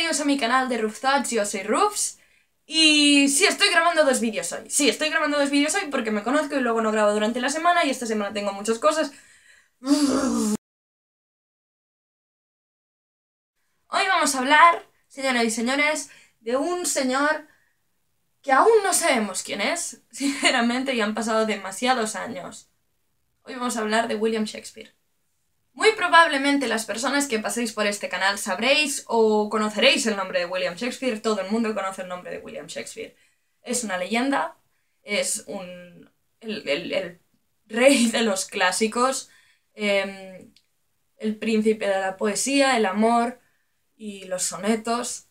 bienvenidos a mi canal de Ruf Thoughts, yo soy Rufs. Y sí, estoy grabando dos vídeos hoy. Sí, estoy grabando dos vídeos hoy porque me conozco y luego no grabo durante la semana y esta semana tengo muchas cosas. Hoy vamos a hablar, señoras y señores, de un señor que aún no sabemos quién es, sinceramente, y han pasado demasiados años. Hoy vamos a hablar de William Shakespeare. Muy probablemente las personas que paséis por este canal sabréis o conoceréis el nombre de William Shakespeare. Todo el mundo conoce el nombre de William Shakespeare. Es una leyenda, es el rey de los clásicos, el príncipe de la poesía, el amor y los sonetos,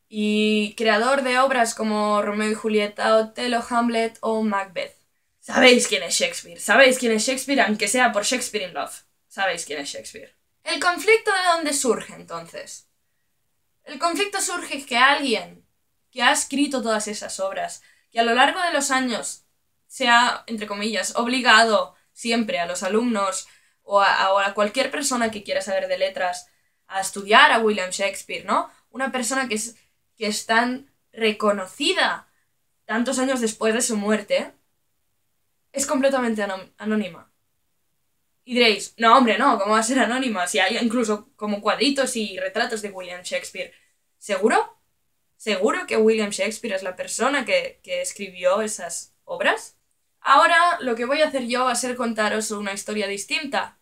y creador de obras como Romeo y Julieta, Otelo, Hamlet o Macbeth. Sabéis quién es Shakespeare, aunque sea por Shakespeare in Love. Sabéis quién es Shakespeare. ¿El conflicto de dónde surge, entonces? El conflicto surge que alguien que ha escrito todas esas obras, que a lo largo de los años se ha, entre comillas, obligado siempre a los alumnos o a cualquier persona que quiera saber de letras a estudiar a William Shakespeare, ¿no? Una persona que es tan reconocida tantos años después de su muerte, es completamente anónima. Y diréis, no hombre, no, ¿cómo va a ser anónima? Si hay incluso como cuadritos y retratos de William Shakespeare. ¿Seguro? ¿Seguro que William Shakespeare es la persona que escribió esas obras? Ahora lo que voy a hacer yo va a ser contaros una historia distinta.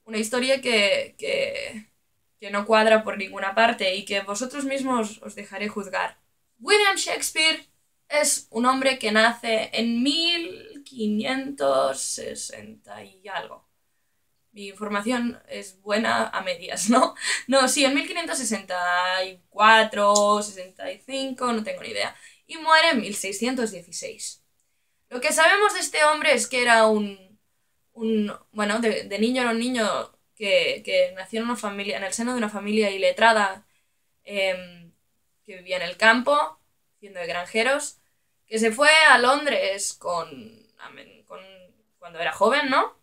Una historia que no cuadra por ninguna parte y que vosotros mismos os dejaré juzgar. William Shakespeare es un hombre que nace en 1560 y algo. Mi información es buena a medias, ¿no? No, sí, en 1564, 65, no tengo ni idea. Y muere en 1616. Lo que sabemos de este hombre es que era bueno, de niño era un niño que nació en una familia, en el seno de una familia iletrada, que vivía en el campo, siendo de granjeros, que se fue a Londres cuando era joven, ¿no?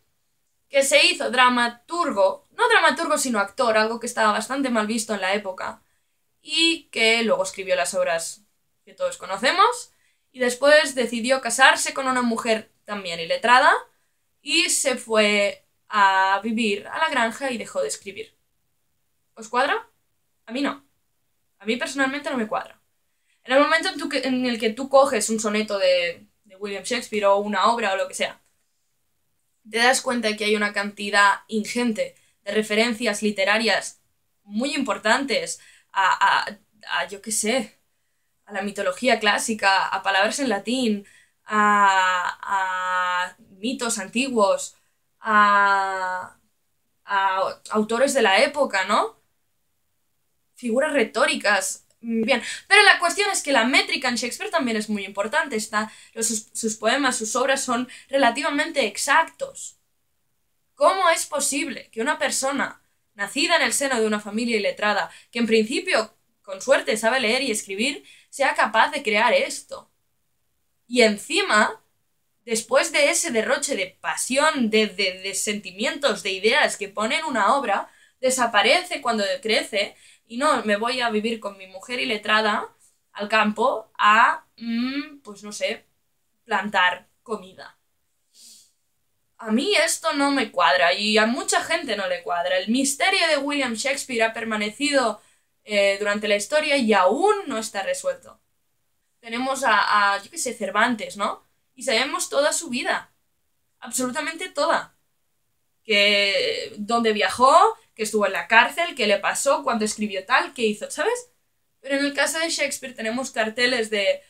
Que se hizo dramaturgo, no dramaturgo sino actor, algo que estaba bastante mal visto en la época, y que luego escribió las obras que todos conocemos, y después decidió casarse con una mujer también iletrada, y se fue a vivir a la granja y dejó de escribir. ¿Os cuadra? A mí no. A mí personalmente no me cuadra. En el momento en el que tú coges un soneto de William Shakespeare o una obra o lo que sea, te das cuenta de que hay una cantidad ingente de referencias literarias muy importantes yo qué sé, a la mitología clásica, a palabras en latín, a mitos antiguos, a autores de la época, ¿no? Figuras retóricas. Bien, pero la cuestión es que la métrica en Shakespeare también es muy importante. Sus poemas, sus obras son relativamente exactos. ¿Cómo es posible que una persona nacida en el seno de una familia iletrada, que en principio, con suerte, sabe leer y escribir, sea capaz de crear esto? Y encima, después de ese derroche de pasión, de sentimientos, de ideas que pone en una obra, desaparece cuando crece y no, me voy a vivir con mi mujer iletrada al campo a, pues no sé, plantar comida. A mí esto no me cuadra y a mucha gente no le cuadra. El misterio de William Shakespeare ha permanecido durante la historia y aún no está resuelto. Tenemos yo qué sé, Cervantes, ¿no? Y sabemos toda su vida. Absolutamente toda. Dónde viajó, que estuvo en la cárcel, qué le pasó, cuándo escribió tal, qué hizo, ¿sabes? Pero en el caso de Shakespeare tenemos carteles de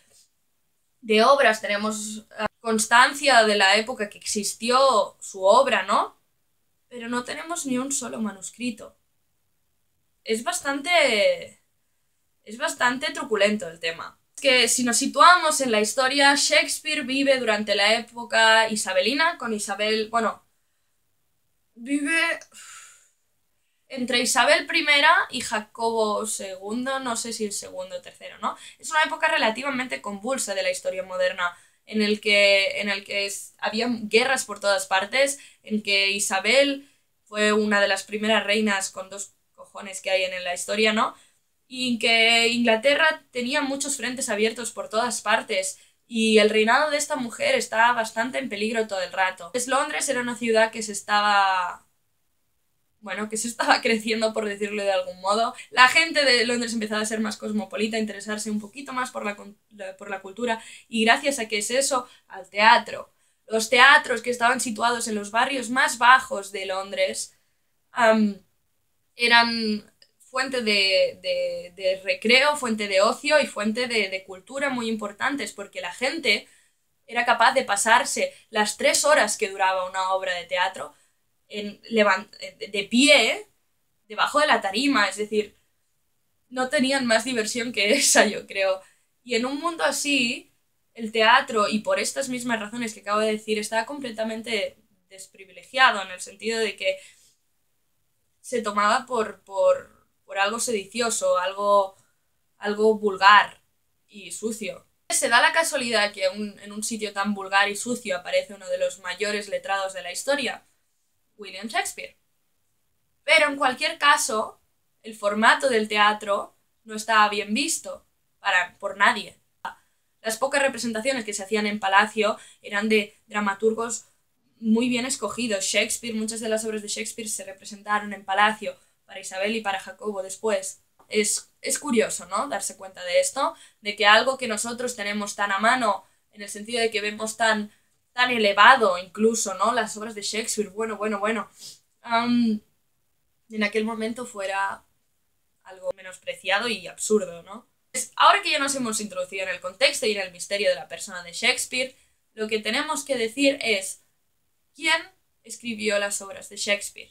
obras, tenemos constancia de la época que existió su obra, ¿no? Pero no tenemos ni un solo manuscrito. Es bastante truculento el tema. Es que si nos situamos en la historia, Shakespeare vive durante la época isabelina, con Isabel, bueno, vive entre Isabel I y Jacobo II, no sé si el segundo o tercero, ¿no? Es una época relativamente convulsa de la historia moderna, en el que había guerras por todas partes, en que Isabel fue una de las primeras reinas con dos cojones que hay en la historia, ¿no? y que Inglaterra tenía muchos frentes abiertos por todas partes y el reinado de esta mujer estaba bastante en peligro todo el rato. Pues Londres era una ciudad que se estaba, bueno, que se estaba creciendo, por decirlo de algún modo. La gente de Londres empezaba a ser más cosmopolita, a interesarse un poquito más por la cultura, y gracias a que es eso, al teatro. Los teatros que estaban situados en los barrios más bajos de Londres eran fuente de recreo, fuente de ocio y fuente de cultura muy importantes, porque la gente era capaz de pasarse las 3 horas que duraba una obra de teatro de pie, debajo de la tarima, es decir, no tenían más diversión que esa, yo creo. Y en un mundo así, el teatro, y por estas mismas razones que acabo de decir, estaba completamente desprivilegiado, en el sentido de que se tomaba por algo sedicioso, algo vulgar y sucio. Se da la casualidad que en un sitio tan vulgar y sucio aparece uno de los mayores letrados de la historia, William Shakespeare. Pero en cualquier caso, el formato del teatro no estaba bien visto por nadie. Las pocas representaciones que se hacían en Palacio eran de dramaturgos muy bien escogidos. Shakespeare, muchas de las obras de Shakespeare se representaron en Palacio, para Isabel y para Jacobo después. Es curioso, ¿no? Darse cuenta de esto, de que algo que nosotros tenemos tan a mano, en el sentido de que vemos tan elevado incluso, ¿no? Las obras de Shakespeare, bueno, en aquel momento fuera algo menospreciado y absurdo, ¿no? Pues ahora que ya nos hemos introducido en el contexto y en el misterio de la persona de Shakespeare, lo que tenemos que decir es ¿quién escribió las obras de Shakespeare?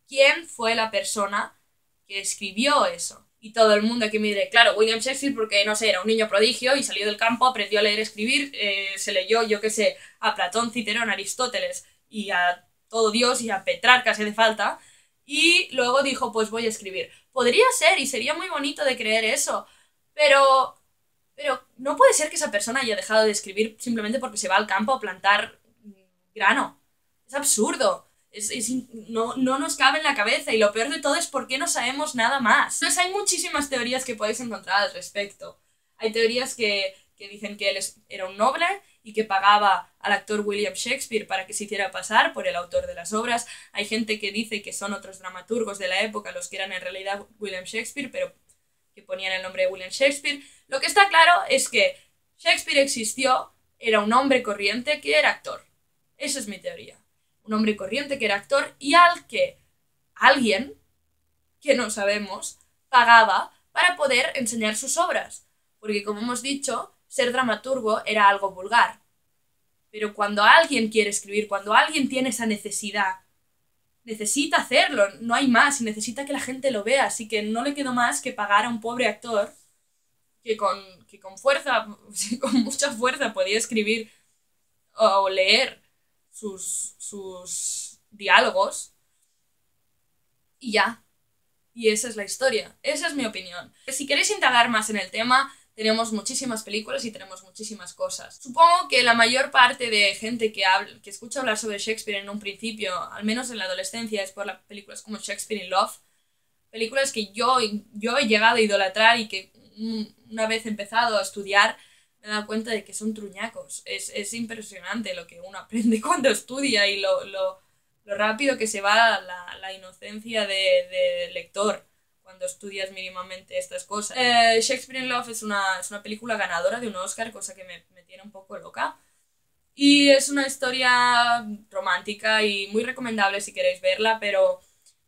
¿Quién fue la persona que escribió eso? Y todo el mundo aquí me dirá, claro, William Shakespeare porque, no sé, era un niño prodigio y salió del campo, aprendió a leer y escribir, se leyó, yo qué sé, a Platón, Cicerón, Aristóteles y a todo Dios y a Petrarca si hace falta, y luego dijo, pues voy a escribir. Podría ser y sería muy bonito de creer eso, pero no puede ser que esa persona haya dejado de escribir simplemente porque se va al campo a plantar grano. Es absurdo. No nos cabe en la cabeza y lo peor de todo es por qué no sabemos nada más. Entonces hay muchísimas teorías que podéis encontrar al respecto. Hay teorías que dicen que él era un noble y que pagaba al actor William Shakespeare para que se hiciera pasar por el autor de las obras. Hay gente que dice que son otros dramaturgos de la época los que eran en realidad William Shakespeare, pero que ponían el nombre de William Shakespeare. Lo que está claro es que Shakespeare existió, era un hombre corriente que era actor. Esa es mi teoría. Un hombre corriente que era actor y al que alguien, que no sabemos, pagaba para poder enseñar sus obras. Porque como hemos dicho, ser dramaturgo era algo vulgar. Pero cuando alguien quiere escribir, cuando alguien tiene esa necesidad, necesita hacerlo, no hay más, y necesita que la gente lo vea, así que no le quedó más que pagar a un pobre actor que con fuerza, con mucha fuerza podía escribir o leer sus diálogos y ya. Y esa es la historia. Esa es mi opinión. Si queréis indagar más en el tema, tenemos muchísimas películas y tenemos muchísimas cosas. Supongo que la mayor parte de gente que escucha hablar sobre Shakespeare en un principio, al menos en la adolescencia, es por las películas como Shakespeare in Love. Películas que yo he llegado a idolatrar y que una vez empezado a estudiar me he dado cuenta de que son truñacos. Es impresionante lo que uno aprende cuando estudia y lo rápido que se va la inocencia de lector cuando estudias mínimamente estas cosas. Shakespeare in Love es una película ganadora de un Oscar, cosa que me tiene un poco loca. Y es una historia romántica y muy recomendable si queréis verla, pero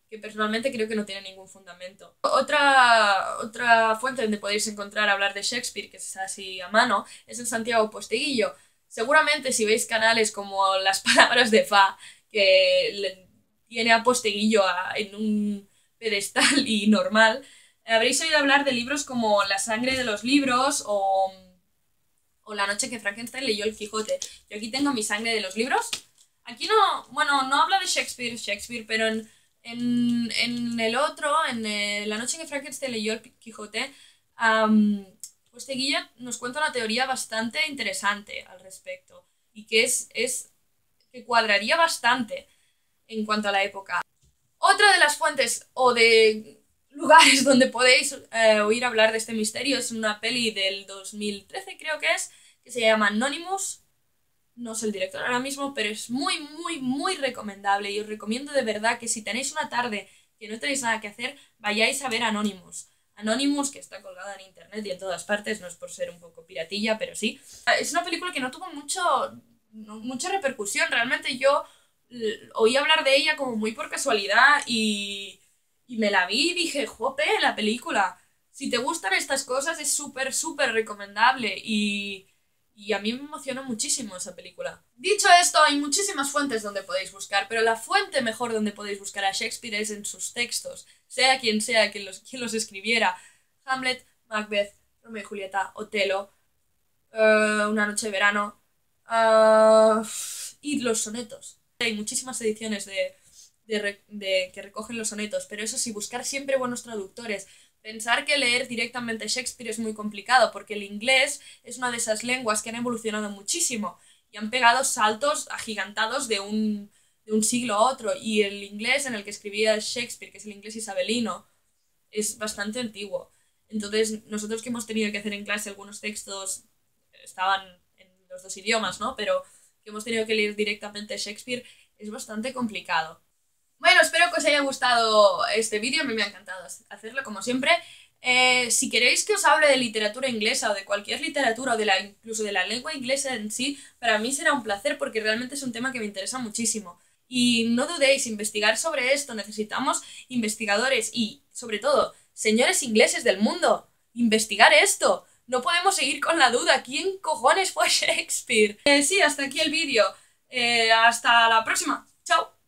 que personalmente creo que no tiene ningún fundamento. Otra fuente donde podéis encontrar hablar de Shakespeare, que es así a mano, es en Santiago Posteguillo. Seguramente si veis canales como Las Palabras de Fa, que tiene a Posteguillo en un pedestal y normal, habréis oído hablar de libros como La sangre de los libros o La noche que Frankenstein leyó el Quijote. Yo aquí tengo mi sangre de los libros. Aquí no habla de Shakespeare, pero en el otro, La noche que Frankenstein leyó el Quijote, Posteguillo nos cuenta una teoría bastante interesante al respecto y que que cuadraría bastante en cuanto a la época. Otra de las fuentes o de lugares donde podéis oír hablar de este misterio. Es una peli del 2013, creo que se llama Anonymous. No sé el director ahora mismo, pero es muy, muy, muy recomendable y os recomiendo de verdad que si tenéis una tarde que no tenéis nada que hacer, vayáis a ver Anonymous. Anonymous, que está colgada en internet y en todas partes, no es por ser un poco piratilla, pero sí. Es una película que no tuvo mucha repercusión. Realmente yo oí hablar de ella como muy por casualidad y me la vi y dije, jope, la película. Si te gustan estas cosas es súper, súper recomendable y a mí me emocionó muchísimo esa película. Dicho esto, hay muchísimas fuentes donde podéis buscar, pero la fuente mejor donde podéis buscar a Shakespeare es en sus textos, sea quien quien los escribiera. Hamlet, Macbeth, Romeo y Julieta, Otelo, Una noche de verano, y los sonetos. Hay muchísimas ediciones que recogen los sonetos, pero eso sí, buscar siempre buenos traductores. Pensar que leer directamente Shakespeare es muy complicado, porque el inglés es una de esas lenguas que han evolucionado muchísimo y han pegado saltos agigantados de un siglo a otro. Y el inglés en el que escribía Shakespeare, que es el inglés isabelino, es bastante antiguo. Entonces, nosotros que hemos tenido que hacer en clase algunos textos, estaban en los dos idiomas, ¿no? Pero que hemos tenido que leer directamente Shakespeare, es bastante complicado. Bueno, espero que os haya gustado este vídeo, a mí me ha encantado hacerlo como siempre. Si queréis que os hable de literatura inglesa o de cualquier literatura o incluso de la lengua inglesa en sí, para mí será un placer porque realmente es un tema que me interesa muchísimo. Y no dudéis, investigar sobre esto, necesitamos investigadores y, sobre todo, señores ingleses del mundo, investigar esto. No podemos seguir con la duda, ¿quién cojones fue Shakespeare? Sí, hasta aquí el vídeo. Hasta la próxima. Chao.